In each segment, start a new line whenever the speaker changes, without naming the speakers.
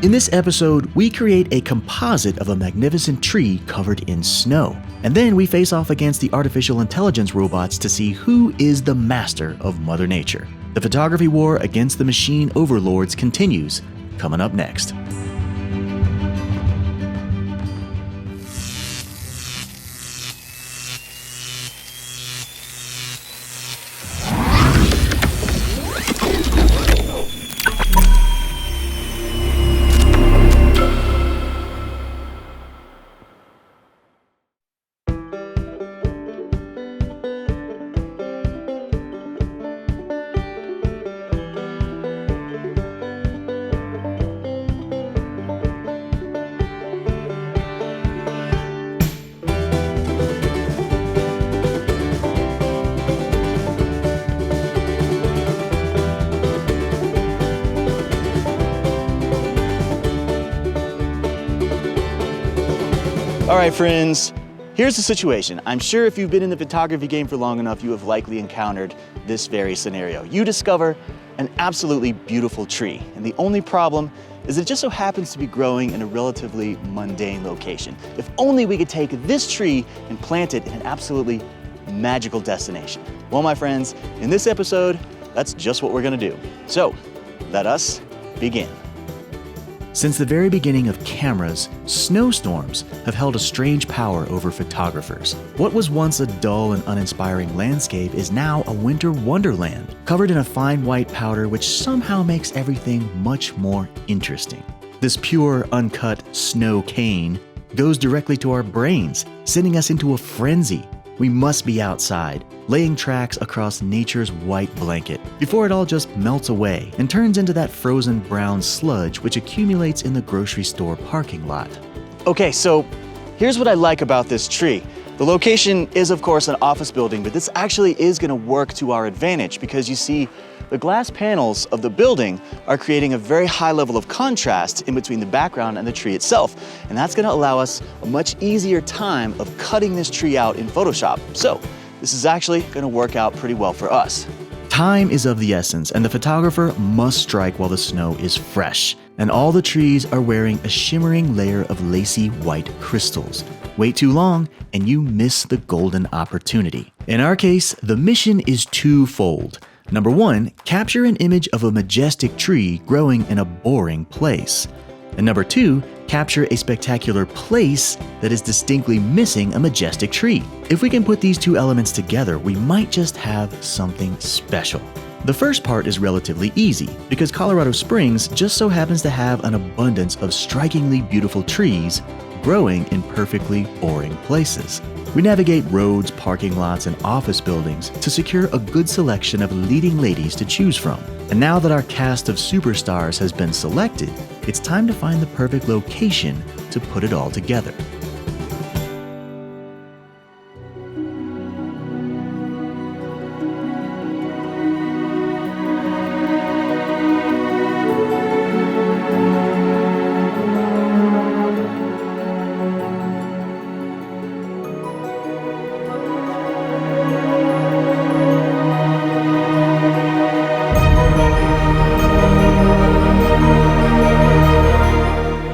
In this episode, we create a composite of a magnificent tree covered in snow. And then we face off against the artificial intelligence robots to see who is the master of Mother Nature. The photography war against the machine overlords continues, coming up next.
All right, friends, here's the situation. I'm sure if you've been in the photography game for long enough, you have likely encountered this very scenario. You discover an absolutely beautiful tree, and the only problem is it just so happens to be growing in a relatively mundane location. If only we could take this tree and plant it in an absolutely magical destination. Well, my friends, in this episode, that's just what we're gonna do. So, let us begin.
Since the very beginning of cameras, snowstorms have held a strange power over photographers. What was once a dull and uninspiring landscape is now a winter wonderland, covered in a fine white powder which somehow makes everything much more interesting. This pure, uncut snow cane goes directly to our brains, sending us into a frenzy. We must be outside, laying tracks across nature's white blanket, before it all just melts away and turns into that frozen brown sludge which accumulates in the grocery store parking lot.
Okay, so here's what I like about this tree. The location is, of course, an office building, but this actually is gonna work to our advantage because you see, the glass panels of the building are creating a very high level of contrast in between the background and the tree itself. And that's gonna allow us a much easier time of cutting this tree out in Photoshop. So this is actually gonna work out pretty well for us.
Time is of the essence, and the photographer must strike while the snow is fresh. And all the trees are wearing a shimmering layer of lacy white crystals. Wait too long, and you miss the golden opportunity. In our case, the mission is twofold. Number one, capture an image of a majestic tree growing in a boring place. And number two, capture a spectacular place that is distinctly missing a majestic tree. If we can put these two elements together, we might just have something special. The first part is relatively easy, because Colorado Springs just so happens to have an abundance of strikingly beautiful trees growing in perfectly boring places. We navigate roads, parking lots, and office buildings to secure a good selection of leading ladies to choose from. And now that our cast of superstars has been selected, it's time to find the perfect location to put it all together.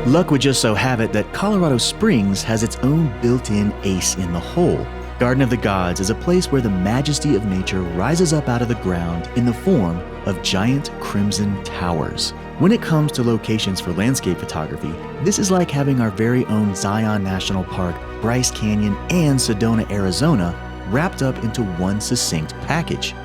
Luck would just so have it that Colorado Springs has its own built-in ace in the hole. Garden of the Gods is a place where the majesty of nature rises up out of the ground in the form of giant crimson towers. When it comes to locations for landscape photography, this is like having our very own Zion National Park, Bryce Canyon, and Sedona, Arizona wrapped up into one succinct package.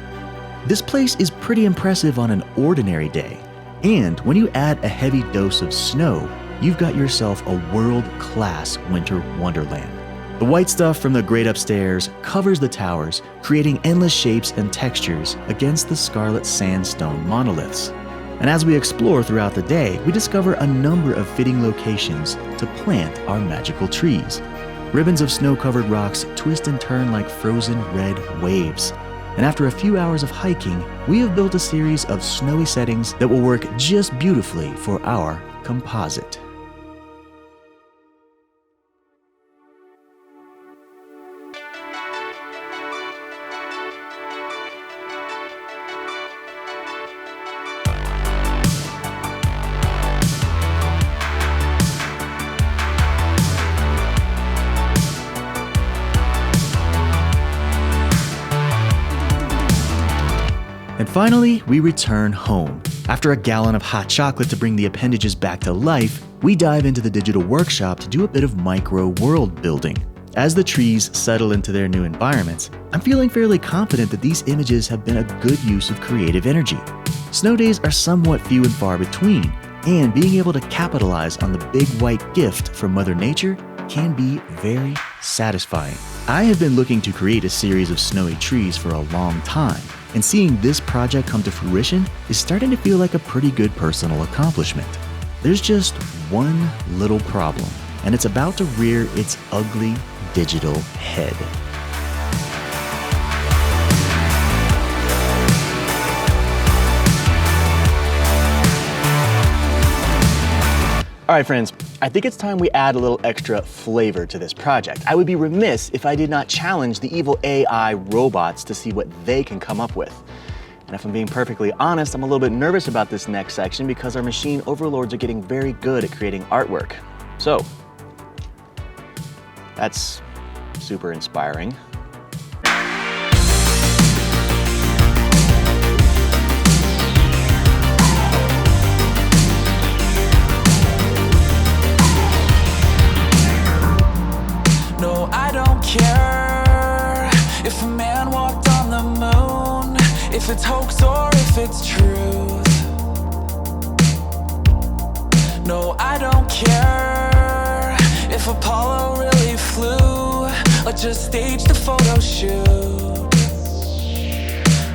This place is pretty impressive on an ordinary day, and when you add a heavy dose of snow, you've got yourself a world-class winter wonderland. The white stuff from the grate upstairs covers the towers, creating endless shapes and textures against the scarlet sandstone monoliths. And as we explore throughout the day, we discover a number of fitting locations to plant our magical trees. Ribbons of snow-covered rocks twist and turn like frozen red waves. And after a few hours of hiking, we have built a series of snowy settings that will work just beautifully for our composite. finally, we return home. After a gallon of hot chocolate to bring the appendages back to life, we dive into the digital workshop to do a bit of micro world building. As the trees settle into their new environments, I'm feeling fairly confident that these images have been a good use of creative energy. Snow days are somewhat few and far between, and being able to capitalize on the big white gift from Mother Nature can be very satisfying. I have been looking to create a series of snowy trees for a long time, and seeing this project come to fruition is starting to feel like a pretty good personal accomplishment. There's just one little problem, and it's about to rear its ugly digital head.
All right, friends, I think it's time we add a little extra flavor to this project. I would be remiss if I did not challenge the evil AI robots to see what they can come up with. And if I'm being perfectly honest, I'm a little bit nervous about this next section because our machine overlords are getting very good at creating artwork. So, that's super inspiring.
No, I don't care if a man walked on the moon, if it's hoax or if it's truth. No, I don't care if Apollo really flew or just staged a photo shoot.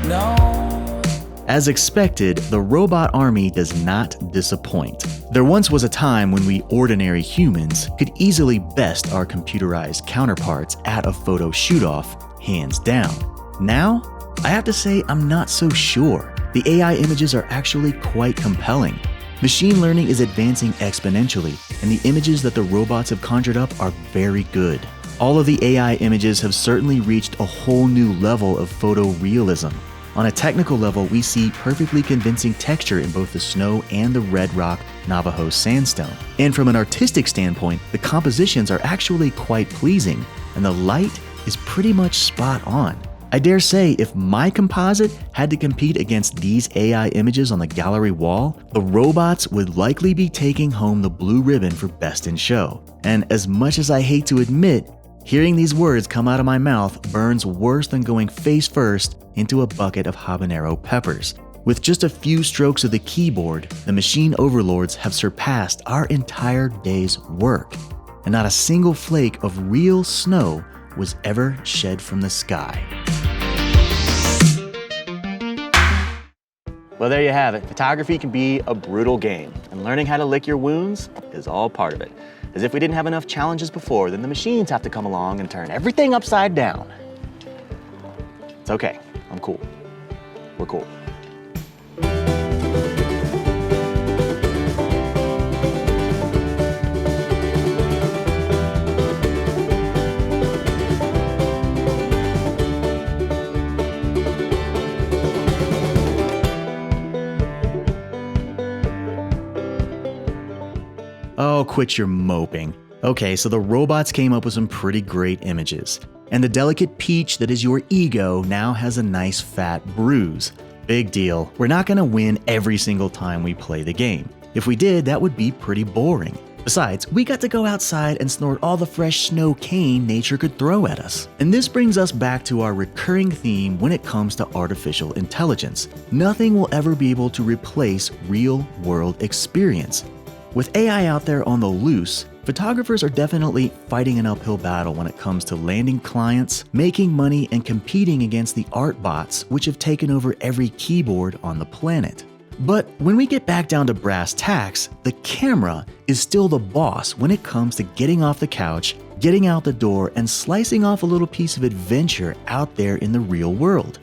No.
As expected, the robot army does not disappoint. There once was a time when we ordinary humans could easily best our computerized counterparts at a photo shoot-off, hands down. Now, I have to say I'm not so sure. The AI images are actually quite compelling. Machine learning is advancing exponentially, and the images that the robots have conjured up are very good. All of the AI images have certainly reached a whole new level of photorealism. On a technical level, we see perfectly convincing texture in both the snow and the red rock Navajo sandstone. And from an artistic standpoint, the compositions are actually quite pleasing, and the light is pretty much spot on. I dare say if my composite had to compete against these AI images on the gallery wall, the robots would likely be taking home the blue ribbon for Best in Show. And as much as I hate to admit, hearing these words come out of my mouth burns worse than going face first into a bucket of habanero peppers. With just a few strokes of the keyboard, the machine overlords have surpassed our entire day's work, and not a single flake of real snow was ever shed from the sky.
Well, there you have it. Photography can be a brutal game, and learning how to lick your wounds is all part of it. As if we didn't have enough challenges before, then the machines have to come along and turn everything upside down. It's okay. I'm cool. We're cool.
Oh, quit your moping. Okay, so the robots came up with some pretty great images. And the delicate peach that is your ego now has a nice fat bruise. Big deal. We're not going to win every single time we play the game. If we did, that would be pretty boring. Besides, we got to go outside and snort all the fresh snow cane nature could throw at us. And this brings us back to our recurring theme when it comes to artificial intelligence. Nothing will ever be able to replace real-world experience. With AI out there on the loose, photographers are definitely fighting an uphill battle when it comes to landing clients, making money, and competing against the art bots which have taken over every keyboard on the planet. But when we get back down to brass tacks, the camera is still the boss when it comes to getting off the couch, getting out the door, and slicing off a little piece of adventure out there in the real world.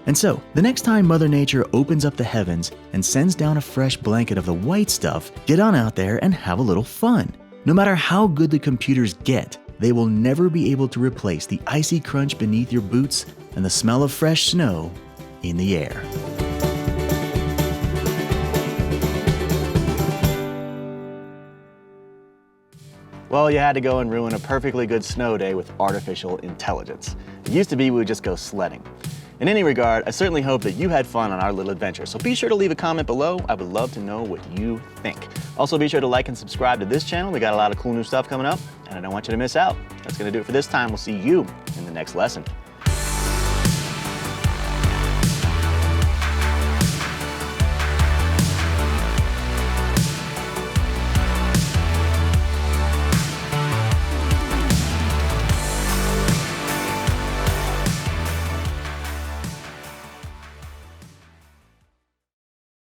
And so, the next time Mother Nature opens up the heavens and sends down a fresh blanket of the white stuff, get on out there and have a little fun. No matter how good the computers get, they will never be able to replace the icy crunch beneath your boots and the smell of fresh snow in the air.
Well, you had to go and ruin a perfectly good snow day with artificial intelligence. It used to be we would just go sledding. In any regard, I certainly hope that you had fun on our little adventure, so be sure to leave a comment below. I would love to know what you think. Also, be sure to like and subscribe to this channel. We got a lot of cool new stuff coming up, and I don't want you to miss out. That's gonna do it for this time. We'll see you in the next lesson.